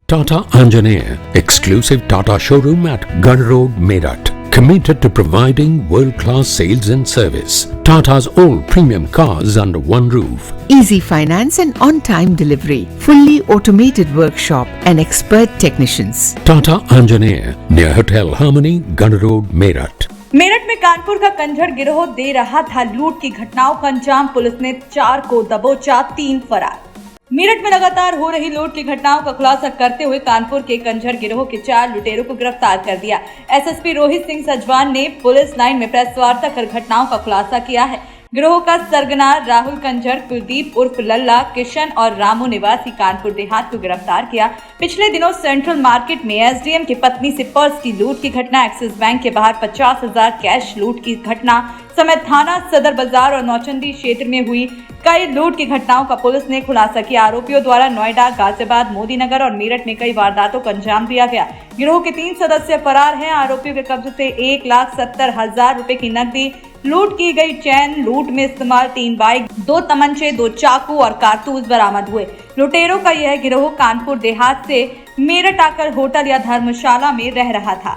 Tata Anjaneya, exclusive Tata showroom at Gun Road, Meerut. Committed to providing world-class sales and service. Tata's all premium cars under one roof. Easy finance and on-time delivery. Fully automated workshop and expert technicians. Tata Anjaneya, near Hotel Harmony, Gun Road, Meerut. Meerut में कानपुर का कंजर गिरोह दे रहा था लूट की घटनाओं का अंजाम। पुलिस ने 4 को दबोचा, 3 फरार। मेरठ में लगातार हो रही लूट की घटनाओं का खुलासा करते हुए कानपुर के कंजर गिरोह के 4 लुटेरों को गिरफ्तार कर दिया। एसएसपी रोहित सिंह सजवान ने पुलिस लाइन में प्रेस वार्ता कर घटनाओं का खुलासा किया है। गिरोह का सरगना राहुल कंजर, कुलदीप उर्फ लल्ला, किशन और रामू निवासी कानपुर देहात को गिरफ्तार किया। पिछले दिनों सेंट्रल मार्केट में एसडीएम की पत्नी से पर्स की लूट की घटना, एक्सिस बैंक के बाहर 50,000 कैश लूट की घटना समेत थाना सदर बाजार और नौचंदी क्षेत्र में हुई कई लूट की घटनाओं का पुलिस ने खुलासा किया। आरोपियों द्वारा नोएडा, गाजियाबाद, मोदीनगर और मेरठ में कई वारदातों को अंजाम दिया गया। गिरोह के 3 सदस्य फरार हैं। आरोपियों के कब्जे से 1,70,000 रुपए की नकदी, लूट की गई चैन, लूट में इस्तेमाल 3 बाइक, 2 तमंचे, 2 चाकू और कारतूस बरामद हुए। लुटेरों का यह गिरोह कानपुर देहात से मेरठ आकर होटल या धर्मशाला में रह रहा था।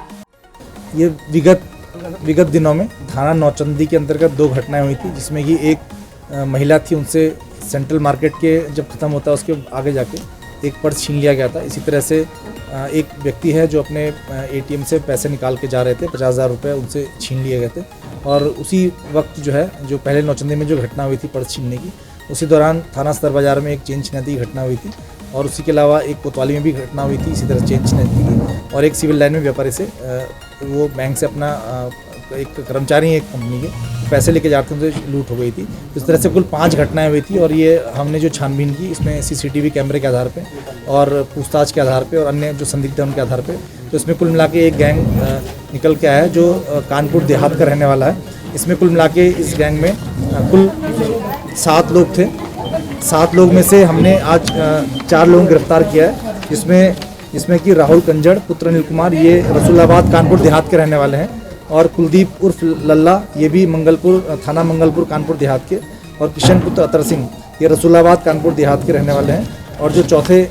ये विगत दिनों में थाना नौचंदी के अंतर्गत 2 घटनाएं हुई थी, जिसमें कि एक महिला थी, उनसे सेंट्रल मार्केट के जब ख़त्म होता है उसके आगे जाके एक पर्स छीन लिया गया था। इसी तरह से एक व्यक्ति है जो अपने एटीएम से पैसे निकाल के जा रहे थे, 50,000 रुपये उनसे छीन लिए गए थे। और उसी वक्त जो है, जो पहले नौचंदी में जो घटना हुई थी पर्स छीनने की, उसी दौरान थाना सदर बाज़ार में एक चेन छिनैती की घटना हुई थी। और उसी के अलावा एक कोतवाली में भी घटना हुई थी इसी तरह चेन छिनैती की। और एक सिविल लाइन में व्यापारी से वो बैंक से अपना एक कर्मचारी एक कंपनी के पैसे लेके जाते थे, लूट हो गई थी। इस तरह से कुल 5 घटनाएं हुई थी। और ये हमने जो छानबीन की, इसमें सीसीटीवी कैमरे के आधार पे और पूछताछ के आधार पे और अन्य जो संदिग्ध हैं उनके आधार पे, तो इसमें कुल मिला के एक गैंग निकल के आया है जो कानपुर देहात का रहने वाला है। इसमें कुल मिला के इस गैंग में कुल 7 लोग थे। 7 लोग में से हमने आज 4 लोगों को गिरफ्तार किया है, जिसमें कि राहुल कंजर पुत्र अनिल कुमार, ये रसूलाबाद कानपुर देहात के रहने वाले हैं। और कुलदीप उर्फ लल्ला, ये भी थाना मंगलपुर कानपुर देहात के। और किशन पुत्र अतर सिंह, ये रसूलाबाद कानपुर देहात के रहने वाले हैं। और जो चौथे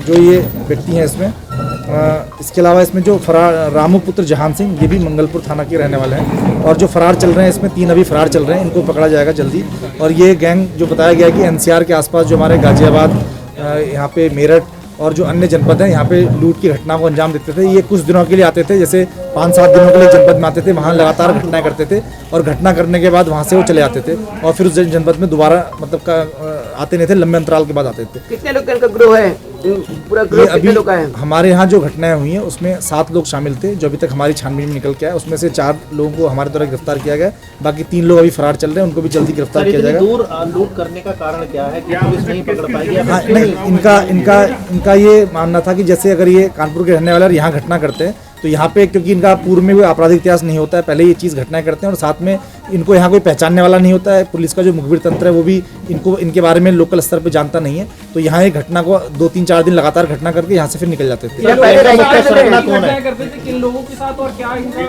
जो ये व्यक्ति हैं इसमें, इसके अलावा इसमें जो फरार रामू पुत्र जहान सिंह, ये भी मंगलपुर थाना के रहने वाले हैं। और जो फरार चल रहे हैं इसमें 3 अभी फरार चल रहे हैं, इनको पकड़ा जाएगा जल्दी। और ये गैंग जो बताया गया कि एनसीआर के आसपास जो हमारे गाजियाबाद, यहाँ पे मेरठ और जो अन्य जनपद हैं, यहाँ पे लूट की घटनाओं को अंजाम देते थे। ये कुछ दिनों के लिए आते थे, जैसे 5-7 दिनों के लिए जनपद में आते थे, वहाँ लगातार घटनाएं करते थे और घटना करने के बाद वहाँ से वो चले जाते थे और फिर उस जनपद में दोबारा आते नहीं थे, लंबे अंतराल के बाद आते थे। कितने लोग का ग्रोह है? पूरा ग्रोह कितने लोग का है? हमारे यहाँ जो घटनाएं हुई हैं उसमें 7 लोग शामिल थे, जो अभी तक हमारी छानबीन में निकल के आए। उसमें से 4 लोगों को हमारे द्वारा गिरफ्तार किया गया। बाकी 3 लोग अभी फरार चल रहे हैं, उनको भी जल्दी गिरफ्तार किया जाएगा। दूर लूट करने का कारण क्या है कि पुलिस नहीं पकड़ पाएगी? हाँ, नहीं, इनका ये मानना था कि जैसे अगर ये कानपुर के रहने वाले और यहाँ घटना करते हैं तो यहाँ पे, क्योंकि इनका पूर्व में कोई आपराधिक इतिहास नहीं होता है, पहले ये चीज़ घटनाएं करते हैं और साथ में इनको यहाँ कोई पहचानने वाला नहीं होता है। पुलिस का जो मुखबिर तंत्र है वो भी इनके बारे में लोकल स्तर पे जानता नहीं है। तो यहाँ एक घटना को 2-3-4 दिन लगातार घटना करके यहाँ से फिर निकल जाते थे। किन लोगों के साथ और क्या इनका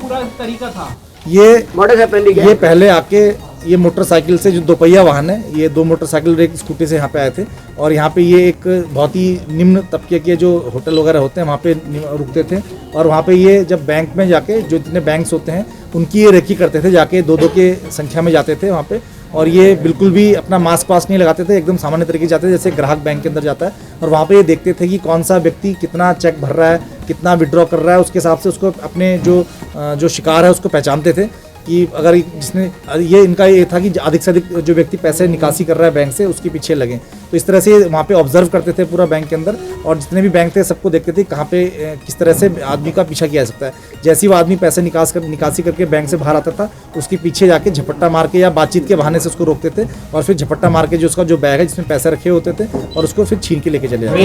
पूरा तरीका था? ये पहले आके ये मोटरसाइकिल से, जो 2 पहिया वाहन है, ये 2 मोटरसाइकिल और एक स्कूटी से यहाँ पे आए थे। और यहाँ पे ये एक बहुत ही निम्न तबके के जो होटल वगैरह होते हैं वहाँ पे रुकते थे। और वहाँ पे ये जब बैंक में जाके, जो जितने बैंक्स होते हैं उनकी ये रेकी करते थे, जाके 2-2 के संख्या में जाते थे वहाँ पे। और ये बिल्कुल भी अपना मास्क पास नहीं लगाते थे, एकदम सामान्य तरीके से जाते थे जैसे ग्राहक बैंक के अंदर जाता है। और वहाँ पे ये देखते थे कि कौन सा व्यक्ति कितना चेक भर रहा है, कितना विड्रॉ कर रहा है, उसके हिसाब से उसको अपने जो शिकार है उसको पहचानते थे कि अगर जिसने ये, इनका ये था कि अधिक से अधिक जो व्यक्ति पैसे निकासी कर रहा है बैंक से, उसके पीछे लगें। तो इस तरह से वहाँ पे ऑब्जर्व करते थे पूरा बैंक के अंदर। और जितने भी बैंक थे सबको देखते थे कहाँ पे किस तरह से आदमी का पीछा किया जा सकता है। जैसे ही वो आदमी पैसे निकासी करके बैंक से बाहर आता था, उसके पीछे जाके झपट्टा मार के या बातचीत के बहाने से उसको रोकते थे और फिर झपट्टा मार के जो उसका जो बैग है जिसमें पैसे रखे होते थे और उसको फिर छीन के लेके चले जाते।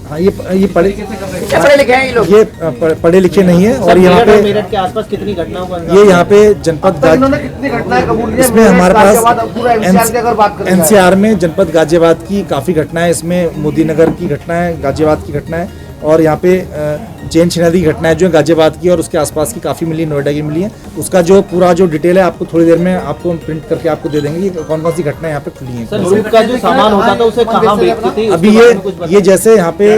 हाँ, ये पढ़े लिखे नहीं है। और यहाँ पे मेरठ के आसपास कितनी घटनाओं का ये यहाँ पे जनपद, इसमें हमारे पास एनसीआर में जनपद गाजियाबाद की काफ़ी घटनाएं, इसमें मोदीनगर की घटना है, गाजियाबाद की घटना है। और यहाँ पे चेन छिनारी की घटनाएं जो है गाजियाबाद की और उसके आसपास की काफ़ी मिली, नोएडा की मिली है। उसका जो पूरा जो डिटेल है आपको थोड़ी देर में आपको प्रिंट करके आपको दे देंगे कि कौन कौन सी घटनाएं यहाँ पे खुली हैं। सर, लूट का जो सामान होता था उसे कहाँ बेचते थे? अभी ये जैसे यहाँ पे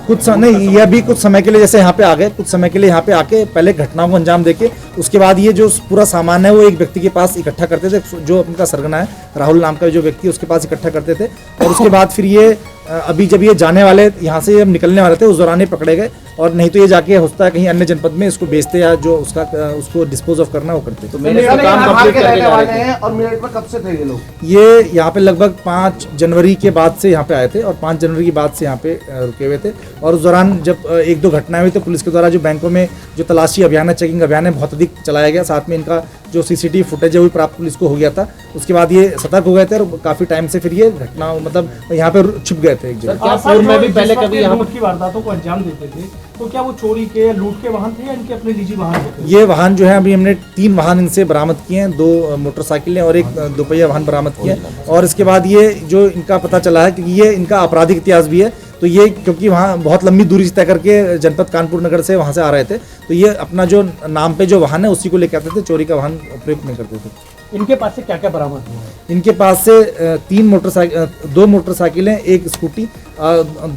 कुछ नहीं, ये अभी कुछ समय के लिए जैसे यहाँ पे आ गए, कुछ समय के लिए यहाँ पे आके पहले घटनाओं को अंजाम देके उसके बाद ये जो पूरा सामान है वो एक व्यक्ति के पास इकट्ठा करते थे, जो उनका सरगना है राहुल नाम का जो व्यक्ति उसके पास इकट्ठा करते थे। और उसके बाद फिर ये अभी जब ये जाने वाले यहाँ से जब निकलने वाले थे उस दौरान ये पकड़े गए, और नहीं तो ये जाके होता है कहीं अन्य जनपद में इसको बेचते या जो उसको डिस्पोज ऑफ करना वो करते। तो मेरे काम कंप्लीट करके जा रहे थे। और मेरठ में कब से थे ये लोग? ये यहाँ पे लगभग 5 जनवरी के बाद से यहाँ पे आए थे और 5 जनवरी के बाद से यहाँ पे रुके हुए थे। और उस दौरान जब 1-2 घटनाएं हुई तो पुलिस के द्वारा जो बैंकों में जो तलाशी अभियान है, चेकिंग अभियान है, बहुत अधिक चलाया गया। साथ में इनका जो CCTV फुटेज है वो प्राप्त पुलिस को हो गया था। उसके बाद ये सतर्क हो गए थे और काफ़ी टाइम से फिर ये घटना मतलब यहाँ पे छुप गए थे एक जगह। क्या पूर्व में भी पहले कभी यहाँ लूट की वारदातों को अंजाम देते थे, तो क्या वो चोरी के लूट के वाहन थे या इनके अपने निजी वाहन थे? ये वाहन जो है अभी हमने 3 वाहन इनसे बरामद किए हैं, 2 मोटरसाइकिलें और एक 2 पहिया वाहन बरामद किए हैं। और इसके बाद ये जो इनका पता चला है कि ये इनका आपराधिक इतिहास भी है, तो ये क्योंकि वहाँ बहुत लंबी दूरी तय करके जनपद कानपुर नगर से वहाँ से आ रहे थे, तो ये अपना जो नाम पे जो वाहन है उसी को लेकर आते थे, चोरी का वाहन प्रयोग नहीं करते थे। इनके पास से क्या क्या बरामद हुआ है? इनके पास से 2 मोटरसाइकिलें, 1 स्कूटी,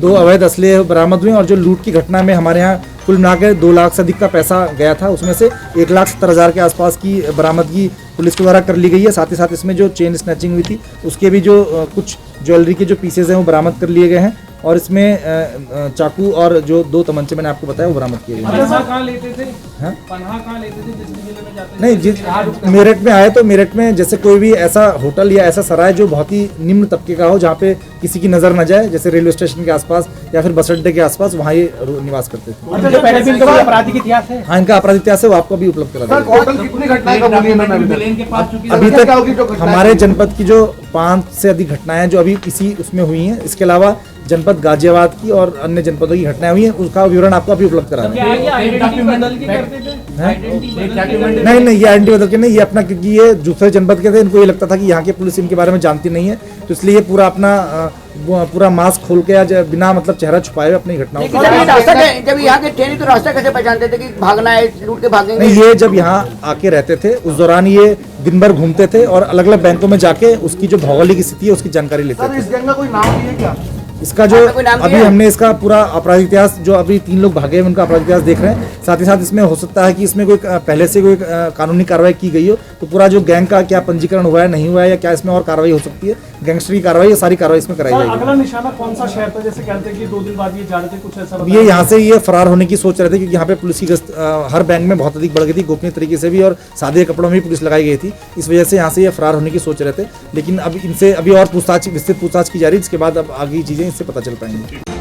2 अवैध असले बरामद हुए। और जो लूट की घटना में हमारे यहाँ कुल मिलाकर 2 लाख से अधिक का पैसा गया था, उसमें से 1,70,000 के आसपास की बरामदगी पुलिस के द्वारा कर ली गई है। साथ ही साथ इसमें जो चेन स्नैचिंग हुई थी उसके भी जो कुछ ज्वेलरी के जो पीसेज हैं वो बरामद कर लिए गए हैं। और इसमें चाकू और जो 2 तमंचे मैंने आपको बताया वो बरामद किए गए हैं। पनाह कहाँ लेते थे? हाँ? पनाह कहाँ लेते थे जिस जिले में जाते थे? नहीं, जिस मेरठ में आए तो मेरठ में जैसे कोई भी ऐसा होटल या ऐसा सराय जो बहुत ही निम्न तबके का हो, जहाँ पे किसी की नजर न जाए, जैसे रेलवे स्टेशन के आसपास या फिर बस अड्डे के आसपास, वहाँ ये निवास करते थे। अच्छा, पहले भी इनका आपराधिक इतिहास है? हाँ, इनका आपराधिक इतिहास है, वो आपको अभी उपलब्ध करा देंगे। टोटल कितनी घटनाएं कब हुई हैं? अभी तक हमारे जनपद की जो 5 से अधिक घटनाएं जो अभी इसी उसमें हुई हैं, इसके अलावा जनपद गाजियाबाद की और अन्य जनपदों की घटनाएं हुई हैं, उसका विवरण आपको अभी उपलब्ध करा देंगे। आइडेंटिटी बदल के करते थे? आइडेंटिटी बदल के? नहीं, ये आइडेंटिटी बदल के नहीं, ये अपना, क्योंकि ये दूसरे जनपद के थे, इनको ये लगता था कि यहाँ के पुलिस इनके बारे में जानती नहीं है, तो इसलिए ये पूरा अपना पूरा मास्क खोल के या बिना मतलब चेहरा छुपाए अपनी घटनाओं को। जब यहाँ के थे तो रास्ता कैसे पहचानते थे कि भागना है, लूट के भागेंगे? नहीं, ये जब यहाँ आके रहते थे उस दौरान ये दिन भर घूमते थे और अलग अलग बैंकों में जाके उसकी जो भौगोलिक स्थिति है उसकी जानकारी लेते थे। इस गैंग का कोई नाम भी है क्या? इसका जो अभी हमने इसका पूरा अपराध इतिहास, जो अभी 3 लोग भागे हैं उनका अपराध इतिहास देख रहे हैं। साथ ही साथ इसमें हो सकता है कि इसमें कोई पहले से कोई कानूनी कार्रवाई की गई हो, तो पूरा जो गैंग का क्या पंजीकरण हुआ है, नहीं हुआ है, या क्या इसमें और कार्रवाई हो सकती है, गैंगस्टर की कार्रवाई, ये सारी कार्रवाई इसमें कराई जाएगी। अगला निशाना कौन सा शहर था? जैसे कहते हैं कि 2 दिन बाद ये जा रहे थे, कुछ ऐसा? ये यहाँ से ये फरार होने की सोच रहे थे, क्योंकि यहाँ पे पुलिस की गश्त हर बैंक में बहुत अधिक बढ़ गई थी, गोपनीय तरीके से भी, और सादे कपड़ों में भी पुलिस लगाई गई थी। इस वजह से यहाँ से ये फरार होने की सोच रहे थे, लेकिन अब इनसे अभी और पूछताछ, विस्तृत पूछताछ की जा रही है, जिसके बाद अब आगे चीजें इससे पता चल पाएंगी।